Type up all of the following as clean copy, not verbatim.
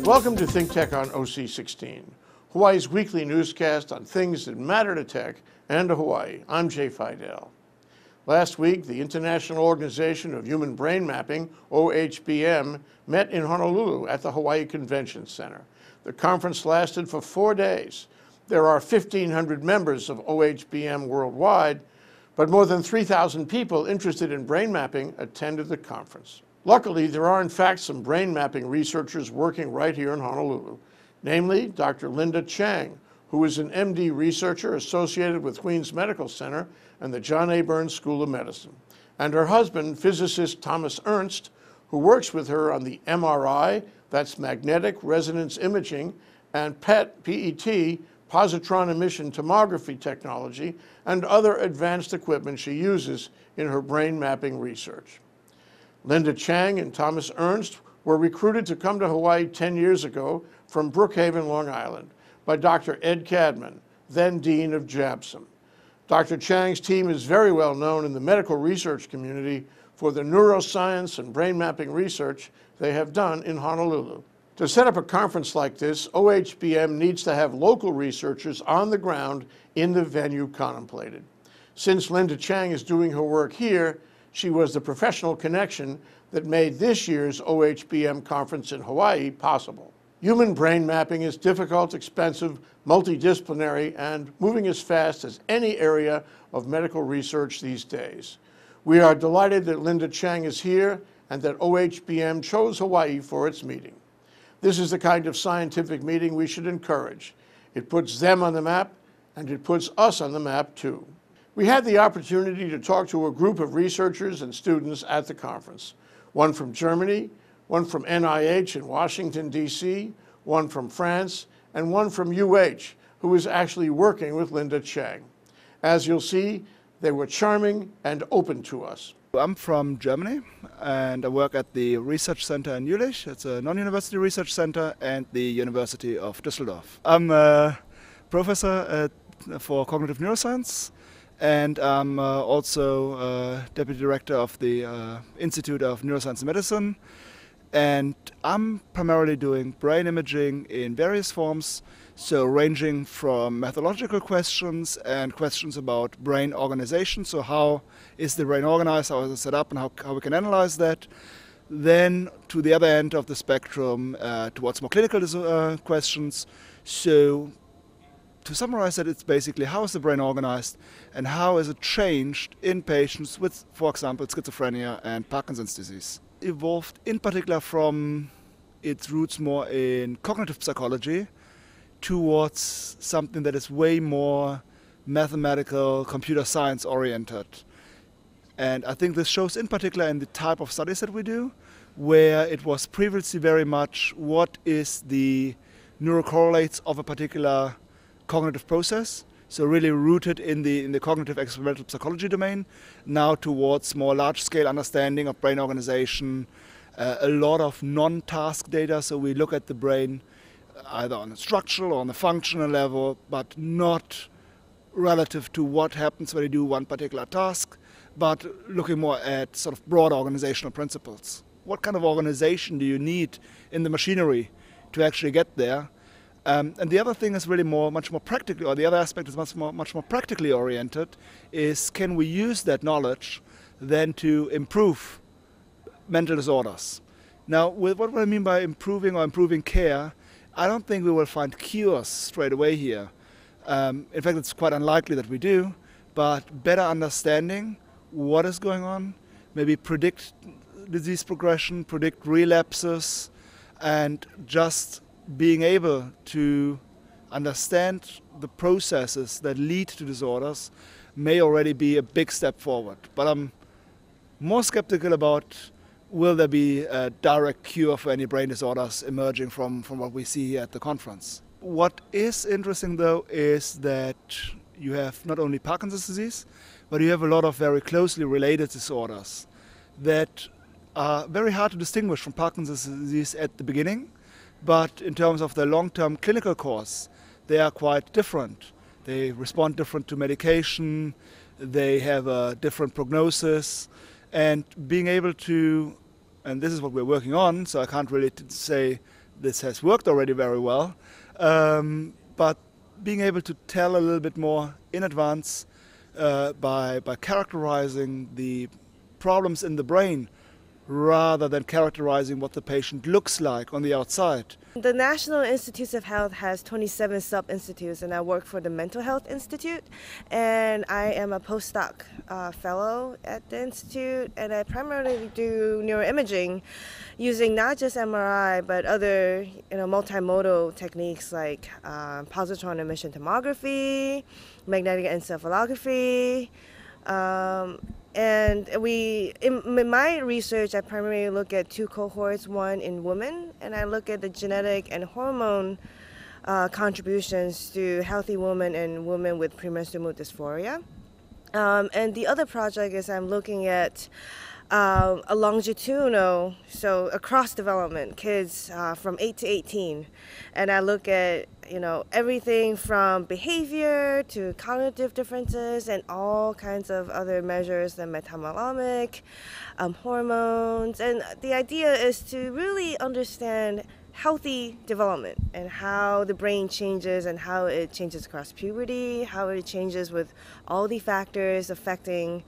Welcome to ThinkTech on OC16, Hawaii's weekly newscast on things that matter to tech and to Hawaii. I'm Jay Fidell. Last week, the International Organization of Human Brain Mapping, OHBM, met in Honolulu at the Hawaii Convention Center. The conference lasted for 4 days. There are 1,500 members of OHBM worldwide, but more than 3,000 people interested in brain mapping attended the conference. Luckily, there are in fact some brain mapping researchers working right here in Honolulu, namely Dr. Linda Chang, who is an MD researcher associated with Queens Medical Center and the John A. Burns School of Medicine, and her husband, physicist Thomas Ernst, who works with her on the MRI, that's magnetic resonance imaging, and PET, PET, positron emission tomography technology, and other advanced equipment she uses in her brain mapping research. Linda Chang and Thomas Ernst were recruited to come to Hawaii 10 years ago from Brookhaven, Long Island, by Dr. Ed Cadman, then Dean of JABSOM. Dr. Chang's team is very well known in the medical research community for the neuroscience and brain mapping research they have done in Honolulu. To set up a conference like this, OHBM needs to have local researchers on the ground in the venue contemplated. Since Linda Chang is doing her work here, she was the professional connection that made this year's OHBM conference in Hawaii possible. Human brain mapping is difficult, expensive, multidisciplinary, and moving as fast as any area of medical research these days. We are delighted that Linda Chang is here and that OHBM chose Hawaii for its meeting. This is the kind of scientific meeting we should encourage. It puts them on the map, and it puts us on the map too. We had the opportunity to talk to a group of researchers and students at the conference. One from Germany, one from NIH in Washington, D.C., one from France, and one from UH, who is actually working with Linda Chang. As you'll see, they were charming and open to us. I'm from Germany, and I work at the research center in Jülich. It's a non-university research center, and the University of Düsseldorf. I'm a professor for cognitive neuroscience, and I'm also deputy director of the Institute of Neuroscience and Medicine. And I'm primarily doing brain imaging in various forms, so ranging from methodological questions and questions about brain organization, so how is the brain organized, how is it set up, and how we can analyze that. Then to the other end of the spectrum, towards more clinical questions. So to summarize that, it's basically how is the brain organized and how is it changed in patients with, for example, schizophrenia and Parkinson's disease. Evolved in particular from its roots more in cognitive psychology towards something that is way more mathematical, computer science oriented. And I think this shows in particular in the type of studies that we do, where it was previously very much what is the neurocorrelates of a particular cognitive process, so really rooted in the cognitive experimental psychology domain, now towards more large-scale understanding of brain organization, a lot of non-task data, so we look at the brain either on a structural or on a functional level, but not relative to what happens when you do one particular task, but looking more at sort of broad organizational principles. What kind of organization do you need in the machinery to actually get there? And the other thing is really much more practical, or the other aspect is much more practically oriented, is can we use that knowledge then to improve mental disorders? Now, with what I mean by improving or improving care, I don't think we will find cures straight away here. In fact, it's quite unlikely that we do, but better understanding what is going on, maybe predict disease progression, predict relapses, and just being able to understand the processes that lead to disorders may already be a big step forward. But I'm more skeptical about will there be a direct cure for any brain disorders emerging from what we see here at the conference. What is interesting though is that you have not only Parkinson's disease, but you have a lot of very closely related disorders that are very hard to distinguish from Parkinson's disease at the beginning, but in terms of their long-term clinical course, they are quite different. They respond different to medication, they have a different prognosis, and being able to, and this is what we're working on, so I can't really say this has worked already very well, but being able to tell a little bit more in advance by characterizing the problems in the brain rather than characterizing what the patient looks like on the outside. The National Institutes of Health has 27 sub-institutes, and I work for the Mental Health Institute, and I am a postdoc fellow at the institute, and I primarily do neuroimaging using not just MRI but other multimodal techniques like positron emission tomography, magnetic encephalography, and in my research, I primarily look at two cohorts, one in women, and I look at the genetic and hormone contributions to healthy women and women with premenstrual mood dysphoria. And the other project is I'm looking at a longitudinal, so across development, kids from 8 to 18. And I look at, everything from behavior to cognitive differences and all kinds of other measures, the metabolomic, hormones. And the idea is to really understand healthy development and how the brain changes and how it changes across puberty, how it changes with all the factors affecting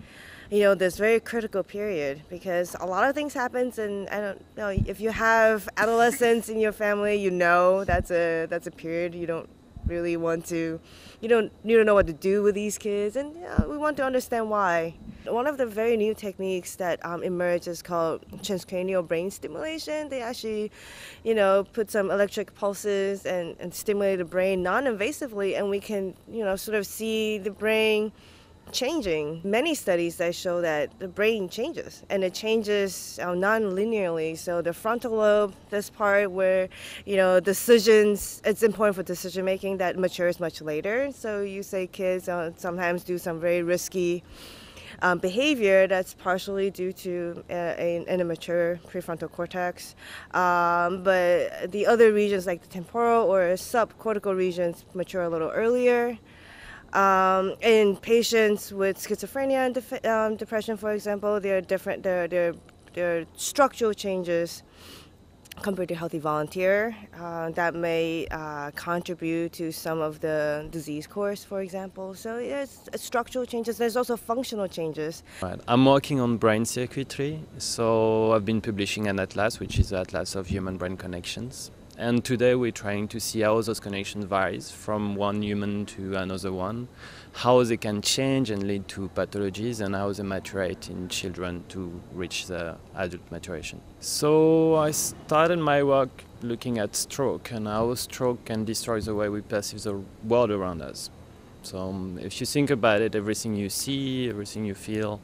this very critical period, because a lot of things happens, and I don't know if you have adolescents in your family, that's a period you don't really want to, you don't know what to do with these kids, and we want to understand why. One of the very new techniques that emerged is called transcranial brain stimulation. They actually, put some electric pulses and stimulate the brain non-invasively, and we can, sort of see the brain changing. Many studies that show that the brain changes, and it changes non-linearly. So the frontal lobe, this part where decisions, it's important for decision making, that matures much later. So you say kids sometimes do some very risky behavior that's partially due to an immature prefrontal cortex, but the other regions like the temporal or subcortical regions mature a little earlier. In patients with schizophrenia and depression, for example, there are different. There are structural changes compared to healthy volunteer that may contribute to some of the disease course, for example. So it's structural changes. There's also functional changes. Right. I'm working on brain circuitry, so I've been publishing an atlas, which is the Atlas of Human Brain Connections. And today we're trying to see how those connections varies from one human to another one, how they can change and lead to pathologies, and how they maturate in children to reach the adult maturation. So I started my work looking at stroke and how stroke can destroy the way we perceive the world around us. So if you think about it, everything you see, everything you feel,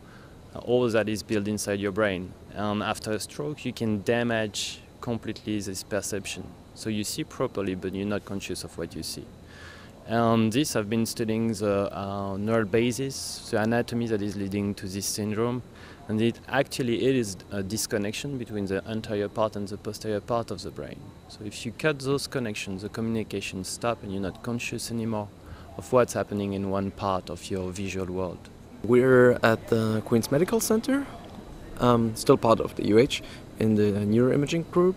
all that is built inside your brain. And after a stroke, you can damage completely this perception. So you see properly, but you're not conscious of what you see. And this, I've been studying the neural basis, the anatomy that is leading to this syndrome. And it is a disconnection between the anterior part and the posterior part of the brain. So if you cut those connections, the communication stops and you're not conscious anymore of what's happening in one part of your visual world. We're at the Queen's Medical Center, still part of the UH, in the neuroimaging group,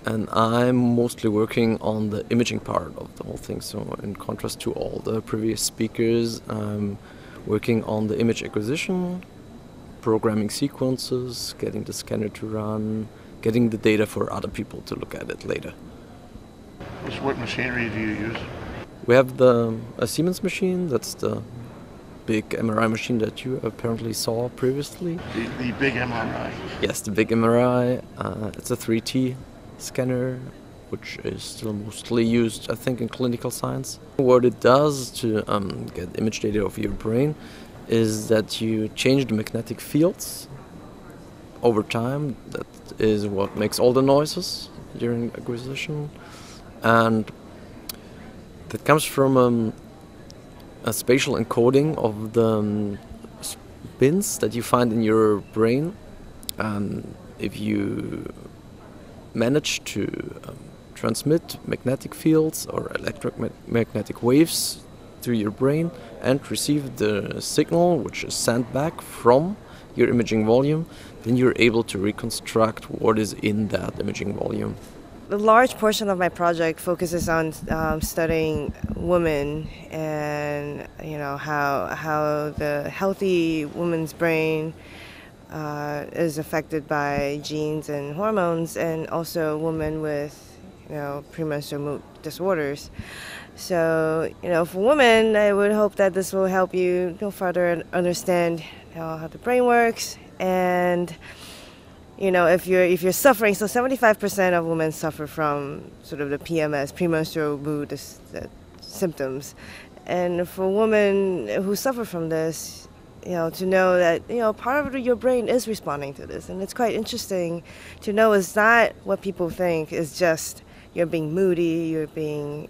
and I'm mostly working on the imaging part of the whole thing. So in contrast to all the previous speakers, I'm working on the image acquisition, programming sequences, getting the scanner to run, getting the data for other people to look at it later. What machinery do you use? We have a Siemens machine, that's the big MRI machine that you apparently saw previously. The big MRI? Yes, the big MRI. It's a 3T scanner, which is still mostly used, I think, in clinical science. What it does to get image data of your brain is that you change the magnetic fields over time. That is what makes all the noises during acquisition. And that comes from a spatial encoding of the spins that you find in your brain. And if you manage to transmit magnetic fields or electromagnetic waves through your brain and receive the signal which is sent back from your imaging volume, then you're able to reconstruct what is in that imaging volume. A large portion of my project focuses on studying women and how the healthy woman's brain is affected by genes and hormones, and also women with premenstrual mood disorders. So for women, I would hope that this will help you further understand how the brain works. And if you're suffering, so 75% of women suffer from sort of the PMS, premenstrual mood symptoms. And for women who suffer from this, to know that, part of your brain is responding to this. And it's quite interesting to know it's not what people think is just you're being moody, you're being,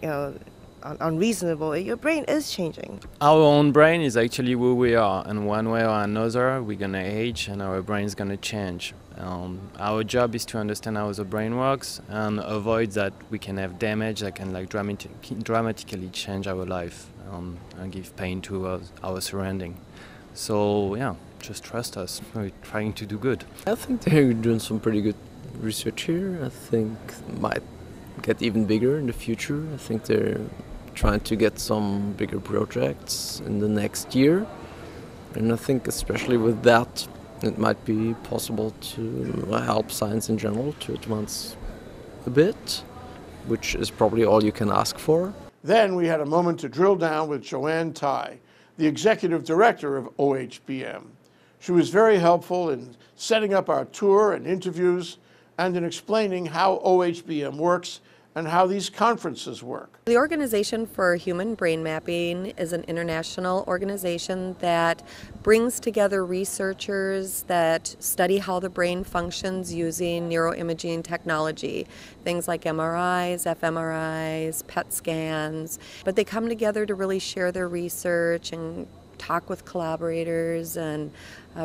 unreasonable. Your brain is changing. Our own brain is actually who we are, and one way or another we're gonna age and our brain is gonna change. Our job is to understand how the brain works and avoid that we can have damage that can dramatically change our life and give pain to our surrounding. So yeah, just trust us. We're trying to do good. I think they're doing some pretty good research here. I think it might get even bigger in the future. I think they're trying to get some bigger projects in the next year. And I think especially with that, it might be possible to help science in general to advance a bit, which is probably all you can ask for. Then we had a moment to drill down with JoAnn Taie, the executive director of OHBM. She was very helpful in setting up our tour and interviews and in explaining how OHBM works and how these conferences work. The Organization for Human Brain Mapping is an international organization that brings together researchers that study how the brain functions using neuroimaging technology, things like MRIs, fMRIs, PET scans, but they come together to really share their research and talk with collaborators and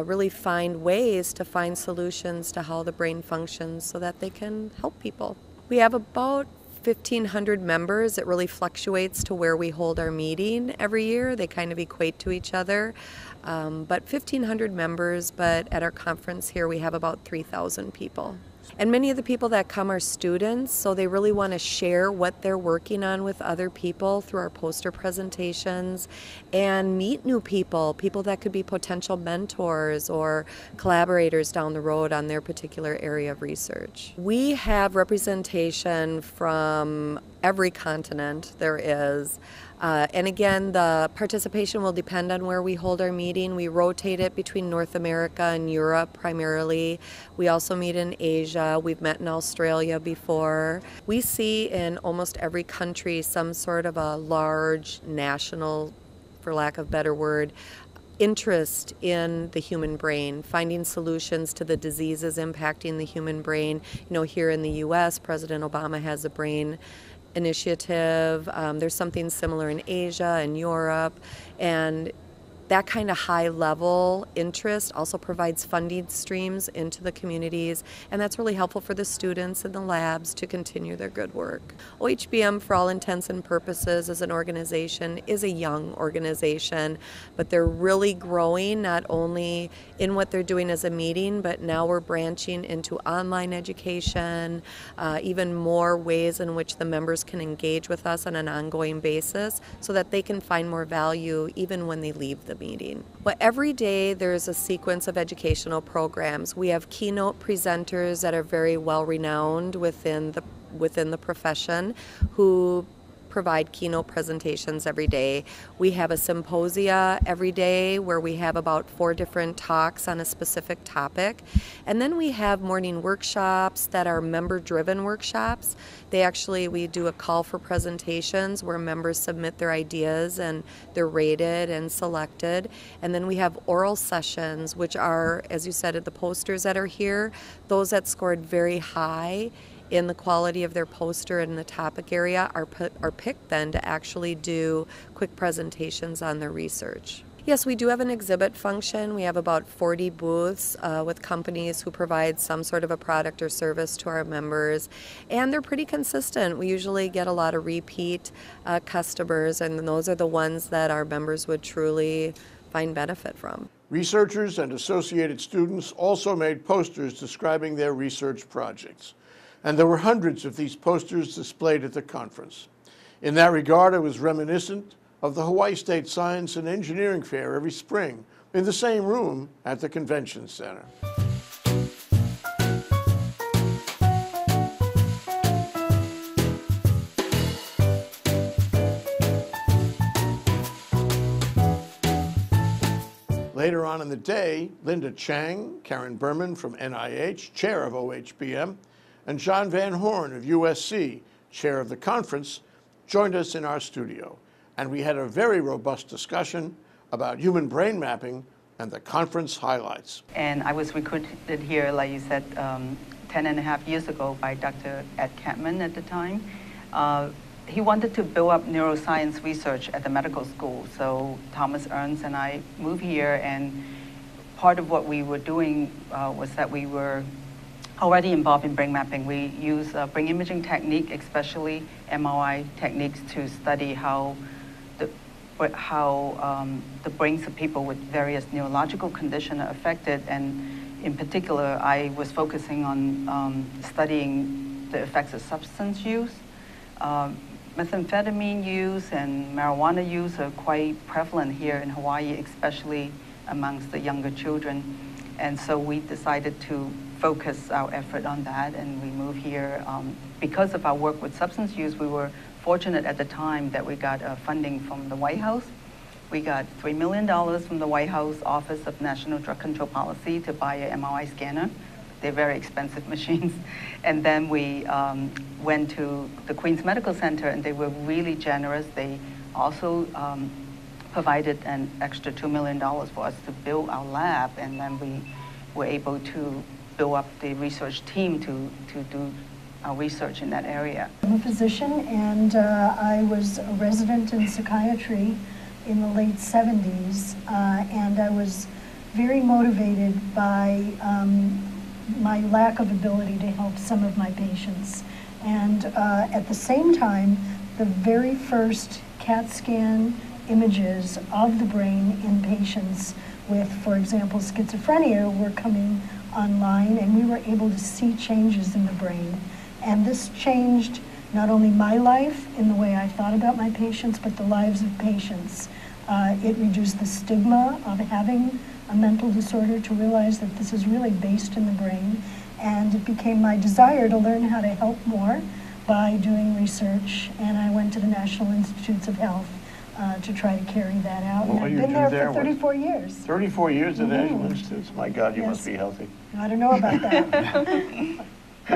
really find ways to find solutions to how the brain functions so that they can help people. We have about 1,500 members. It really fluctuates to where we hold our meeting every year. They kind of equate to each other. But 1,500 members, but at our conference here we have about 3,000 people. And many of the people that come are students, so they really want to share what they're working on with other people through our poster presentations and meet new people, people that could be potential mentors or collaborators down the road on their particular area of research. We have representation from every continent there is. And again, the participation will depend on where we hold our meeting. We rotate it between North America and Europe primarily. We also meet in Asia. We've met in Australia before. We see in almost every country some sort of a large national, for lack of a better word, interest in the human brain, finding solutions to the diseases impacting the human brain. Here in the U.S., President Obama has a brain initiative. There's something similar in Asia and Europe, and that kind of high-level interest also provides funding streams into the communities, and that's really helpful for the students in the labs to continue their good work. OHBM, for all intents and purposes, as an organization, is a young organization, but they're really growing not only in what they're doing as a meeting, but now we're branching into online education, even more ways in which the members can engage with us on an ongoing basis so that they can find more value even when they leave the meeting. Well, every day there's a sequence of educational programs. We have keynote presenters that are very well renowned within the profession who provide keynote presentations every day. We have a symposia every day where we have about 4 different talks on a specific topic. And then we have morning workshops that are member-driven workshops. We do a call for presentations where members submit their ideas and they're rated and selected. And then we have oral sessions, which are, as you said, at the posters that are here, those that scored very high in the quality of their poster and the topic area are picked then to actually do quick presentations on their research. Yes, we do have an exhibit function. We have about 40 booths with companies who provide some sort of a product or service to our members, and they're pretty consistent. We usually get a lot of repeat customers, and those are the ones that our members would truly find benefit from. Researchers and associated students also made posters describing their research projects. and there were hundreds of these posters displayed at the conference. In that regard, it was reminiscent of the Hawaii State Science and Engineering Fair every spring in the same room at the Convention Center. Later on in the day, Linda Chang, Karen Berman from NIH, chair of OHBM, and John Van Horne of USC, chair of the conference, joined us in our studio. And we had a very robust discussion about human brain mapping and the conference highlights. And I was recruited here, like you said, 10.5 years ago by Dr. Ed Catman at the time. He wanted to build up neuroscience research at the medical school. So Thomas Ernst and I moved here, and part of what we were doing was that we were already involved in brain mapping. We use brain imaging technique, especially MRI techniques, to study how the brains of people with various neurological conditions are affected. And in particular, I was focusing on studying the effects of substance use. Methamphetamine use and marijuana use are quite prevalent here in Hawaii, especially amongst the younger children. And so we decided to focus our effort on that, and we moved here. Because of our work with substance use, we were fortunate at the time that we got funding from the White House. We got $3 million from the White House Office of National Drug Control Policy to buy an MRI scanner. They're very expensive machines. And then we went to the Queens Medical Center, and they were really generous. They also provided an extra $2 million for us to build our lab, and then we were able to build up the research team to do our research in that area. I'm a physician, and I was a resident in psychiatry in the late 70s, and I was very motivated by my lack of ability to help some of my patients. And at the same time, the very first CAT scan images of the brain in patients with, for example, schizophrenia were coming online, and we were able to see changes in the brain. And this changed not only my life in the way I thought about my patients, but the lives of patients. It reduced the stigma of having a mental disorder, to realize that this is really based in the brain. And it became my desire to learn how to help more by doing research. And I went to the National Institutes of Health to try to carry that out. And I've been there for 34 years. 34 years at the National Institutes? My God, you must be healthy. I don't know about that.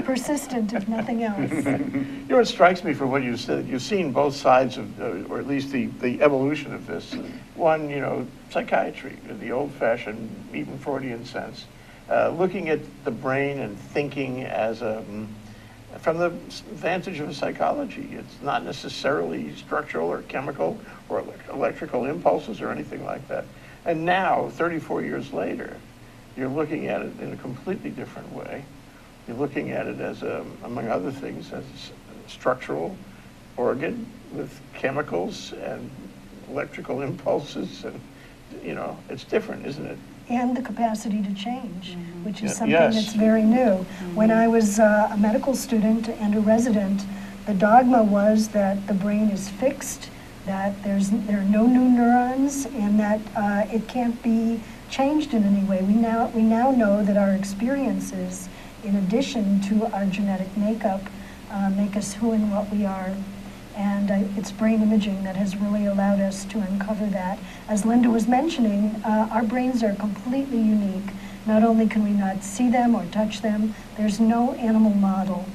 Persistent, if nothing else. You know, it strikes me from what you said, you've seen both sides of, or at least the evolution of this. One, you know, psychiatry, the old-fashioned, even Freudian sense, looking at the brain and thinking as a, from the vantage of psychology. It's not necessarily structural or chemical or electrical impulses or anything like that. And now, 34 years later, you're looking at it in a completely different way. You're looking at it as, among other things, as a structural organ with chemicals and electrical impulses, and, you know, it's different, isn't it? And the capacity to change, which is something that's very new. When I was a medical student and a resident, the dogma was that the brain is fixed, that there are no new neurons, and that it can't be changed in any way. We now know that our experiences, in addition to our genetic makeup, make us who and what we are. And it's brain imaging that has really allowed us to uncover that. As Linda was mentioning, our brains are completely unique. Not only can we not see them or touch them, there's no animal model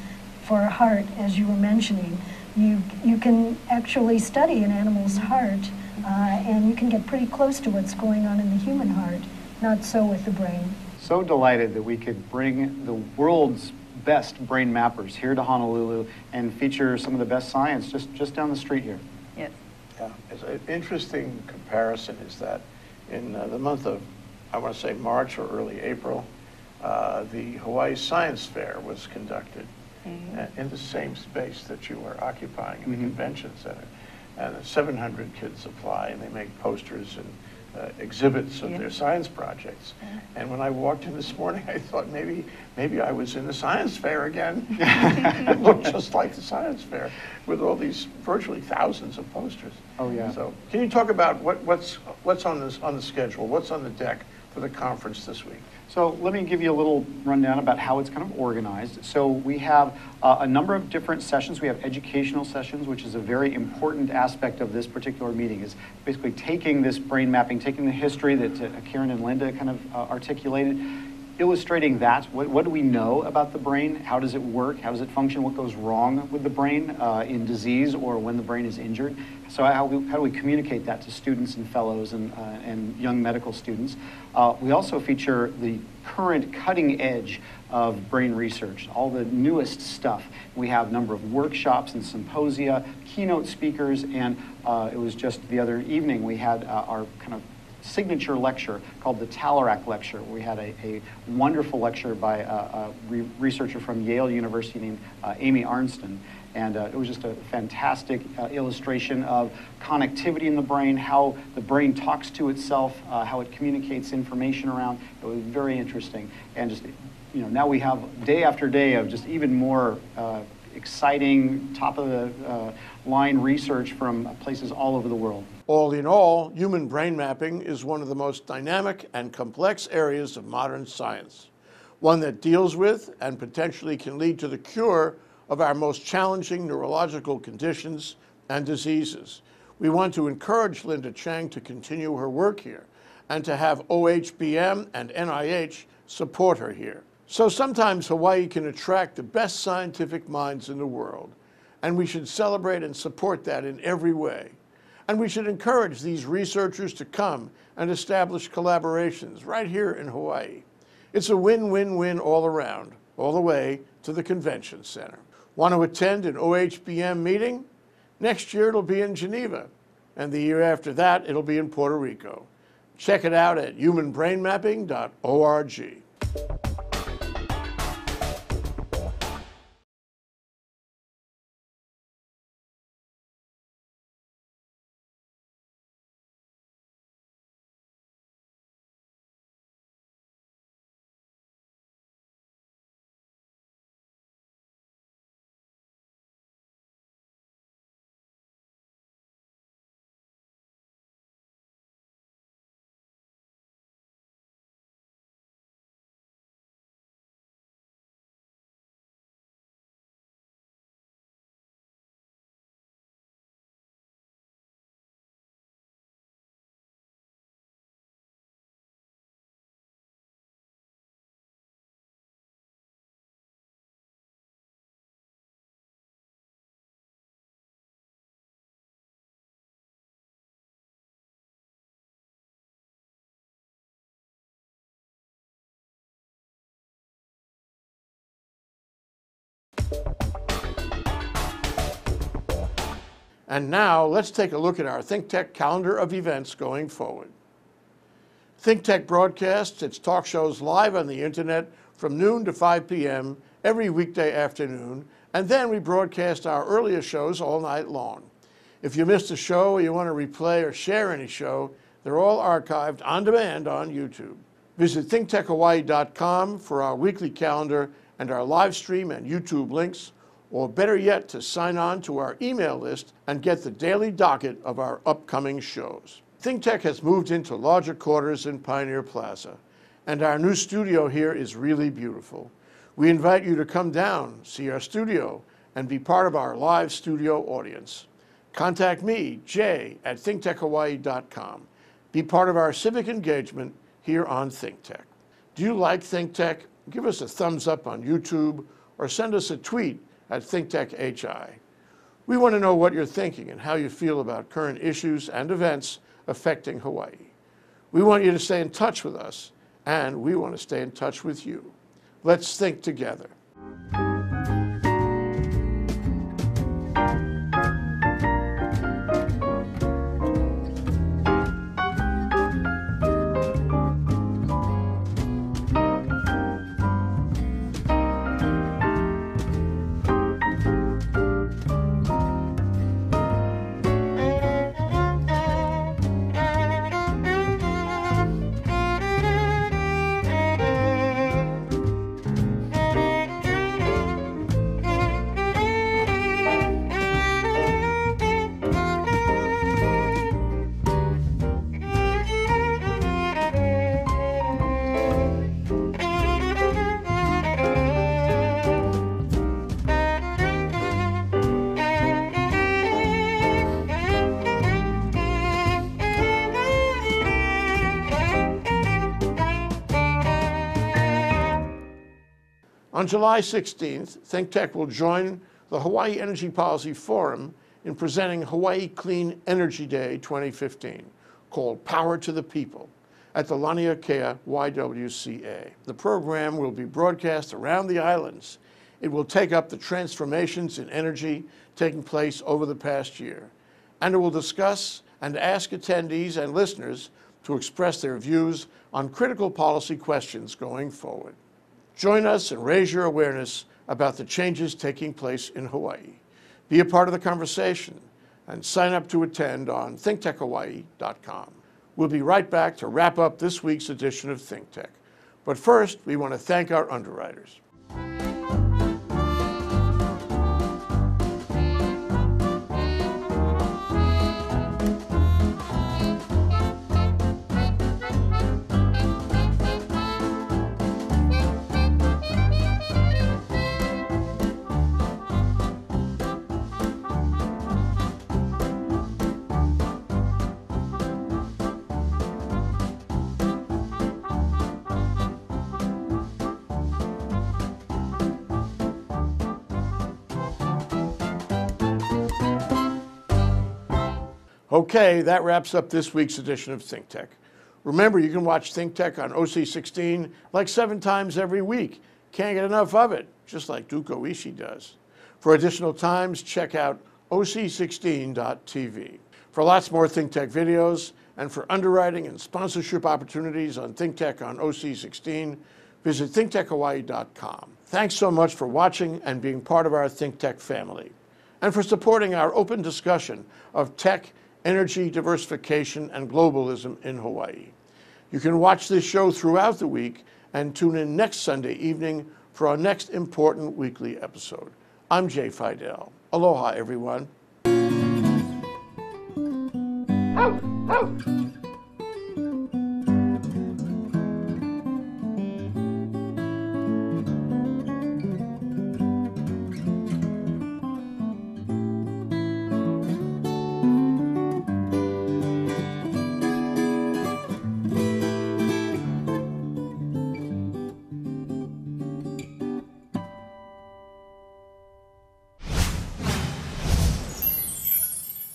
for a heart, as you were mentioning. You can actually study an animal's heart, and you can get pretty close to what's going on in the human heart. Not so with the brain. So delighted that we could bring the world's best brain mappers here to Honolulu and feature some of the best science just down the street here. Yes. Yeah. It's an interesting comparison is that in the month of, I want to say March or early April, the Hawaii Science Fair was conducted in the same space that you were occupying in the convention center. And 700 kids apply, and they make posters and exhibits of their science projects. And when I walked in this morning, I thought maybe I was in the science fair again. It looked just like the science fair with all these virtually thousands of posters. Oh yeah. So can you talk about what's on the schedule? What's on the deck for the conference this week? So let me give you a little rundown about how it's kind of organized. So we have a number of different sessions. We have educational sessions, which is a very important aspect of this particular meeting, is basically taking this brain mapping, taking the history that Karen and Linda kind of articulated, illustrating that. What do we know about the brain? How does it work? How does it function? What goes wrong with the brain in disease or when the brain is injured? So how do we communicate that to students and fellows and young medical students? We also feature the current cutting edge of brain research, all the newest stuff. We have a number of workshops and symposia, keynote speakers, and it was just the other evening we had our kind of signature lecture called the Talerac Lecture. We had a wonderful lecture by a researcher from Yale University named Amy Arnston. And it was just a fantastic illustration of connectivity in the brain, how the brain talks to itself, how it communicates information around. It was very interesting. And just, now we have day after day of just even more exciting, top of the line research from places all over the world. All in all, human brain mapping is one of the most dynamic and complex areas of modern science, one that deals with and potentially can lead to the cure of our most challenging neurological conditions and diseases. We want to encourage Linda Chang to continue her work here and to have OHBM and NIH support her here. So sometimes Hawaii can attract the best scientific minds in the world, and we should celebrate and support that in every way. And we should encourage these researchers to come and establish collaborations right here in Hawaii. It's a win-win-win all around, all the way to the convention center. Want to attend an OHBM meeting? Next year it'll be in Geneva, and the year after that it'll be in Puerto Rico. Check it out at humanbrainmapping.org. And now let's take a look at our ThinkTech calendar of events going forward. ThinkTech broadcasts its talk shows live on the internet from noon to 5 p.m. every weekday afternoon, and then we broadcast our earlier shows all night long. If you missed a show or you want to replay or share any show, they're all archived on demand on YouTube. Visit thinktechhawaii.com for our weekly calendar and our live stream and YouTube links, or better yet, to sign on to our email list and get the daily docket of our upcoming shows. ThinkTech has moved into larger quarters in Pioneer Plaza, and our new studio here is really beautiful. We invite you to come down, see our studio, and be part of our live studio audience. Contact me, Jay, at thinktechhawaii.com. Be part of our civic engagement here on ThinkTech. Do you like ThinkTech? Give us a thumbs up on YouTube or send us a tweet at ThinkTechHI. We want to know what you're thinking and how you feel about current issues and events affecting Hawaii. We want you to stay in touch with us, and we want to stay in touch with you. Let's think together. On July 16th, ThinkTech will join the Hawaii Energy Policy Forum in presenting Hawaii Clean Energy Day 2015, called Power to the People, at the Laniakea YWCA. The program will be broadcast around the islands. It will take up the transformations in energy taking place over the past year, and it will discuss and ask attendees and listeners to express their views on critical policy questions going forward. Join us and raise your awareness about the changes taking place in Hawaii. Be a part of the conversation and sign up to attend on thinktechhawaii.com. We'll be right back to wrap up this week's edition of ThinkTech. But first, we want to thank our underwriters. Okay, that wraps up this week's edition of ThinkTech. Remember, you can watch ThinkTech on OC16 like 7 times every week. Can't get enough of it, just like Duko Ishii does. For additional times, check out OC16.tv. For lots more ThinkTech videos and for underwriting and sponsorship opportunities on ThinkTech on OC16, visit thinktechhawaii.com. Thanks so much for watching and being part of our ThinkTech family, and for supporting our open discussion of tech, energy, diversification, and globalism in Hawaii. You can watch this show throughout the week and tune in next Sunday evening for our next important weekly episode. I'm Jay Fidell. Aloha, everyone.